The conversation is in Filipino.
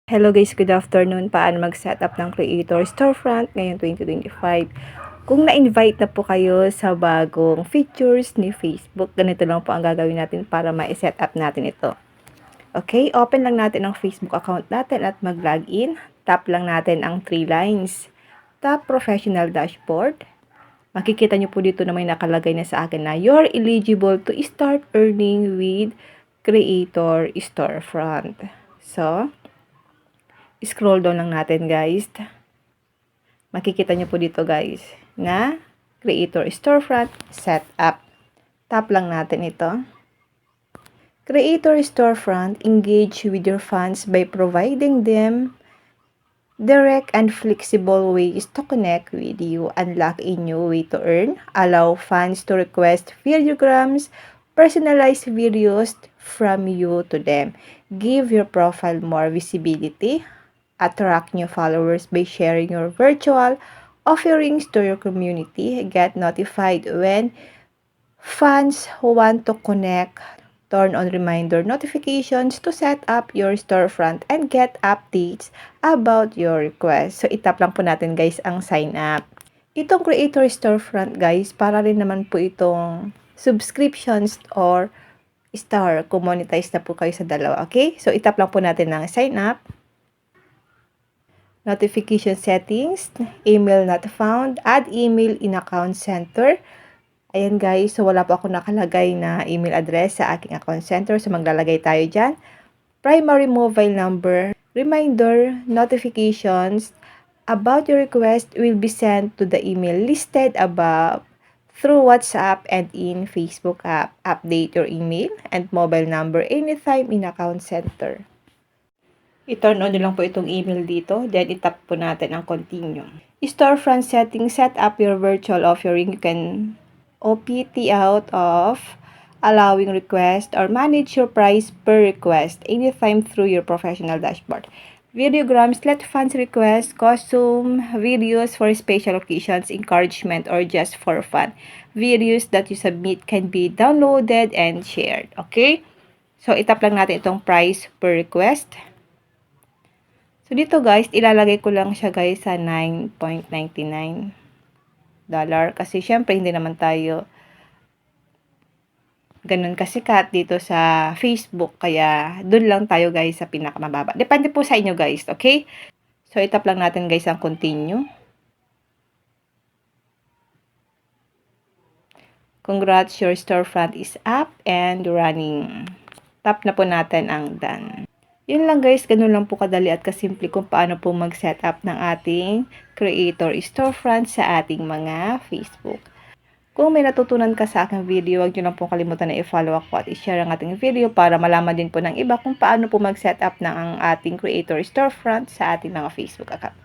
Hello guys, good afternoon. Paano mag-setup ng creator storefront ngayong 2025? Kung na-invite na po kayo sa bagong features ni Facebook, ganito lang po ang gagawin natin para ma-set up natin ito. Okay, open lang natin ang Facebook account natin at mag-login. Tap lang natin ang 3 lines. Tap professional dashboard. Makikita nyo po dito na may nakalagay na sa akin na you're eligible to start earning with creator storefront. So, scroll down lang natin guys. Makikita nyo po dito guys na creator storefront setup. Tap lang natin ito. Creator storefront engage with your fans by providing them direct and flexible ways to connect with you. Unlock a new way to earn. Allow fans to request videograms, personalized videos from you to them. Give your profile more visibility. Attract new followers by sharing your virtual offerings to your community. Get notified when fans who want to connect. Turn on reminder notifications to set up your storefront and get updates about your request. So, itap lang po natin guys ang sign up. Itong creator storefront guys, para rin naman po itong subscriptions or star kung monetize na po kayo sa dalawa. Okay? So, itap lang po natin ang sign up. Notification settings, email not found, add email in account center. Ayan guys, so wala po ako nakalagay na email address sa aking account center. So maglalagay tayo dyan. Primary mobile number, reminder, notifications about your request will be sent to the email listed above through WhatsApp and in Facebook app. Update your email and mobile number anytime in account center. I-turn on nyo lang po itong email dito. Then, itap po natin ang continue. Storefront settings, set up your virtual offering. You can OPT out of allowing request or manage your price per request anytime through your professional dashboard. Videograms, let fans request custom videos for special occasions, encouragement, or just for fun. Videos that you submit can be downloaded and shared. Okay? So, itap lang natin itong price per request. So, dito guys, ilalagay ko lang siya guys sa $9.99. Kasi syempre, hindi naman tayo ganun kasikat dito sa Facebook. Kaya, dun lang tayo guys sa pinakamababa. Depende po sa inyo guys, okay? So, itap lang natin guys ang continue. Congrats, your storefront is up and running. Tap na po natin ang done. Yun lang guys, ganun lang po kadali at kasimple kung paano po mag-setup ng ating creator storefront sa ating mga Facebook. Kung may natutunan ka sa aking video, huwag nyo lang po kalimutan na i-follow ako at i-share ang ating video para malaman din po ng iba kung paano po mag-setup ng ang ating creator storefront sa ating mga Facebook account.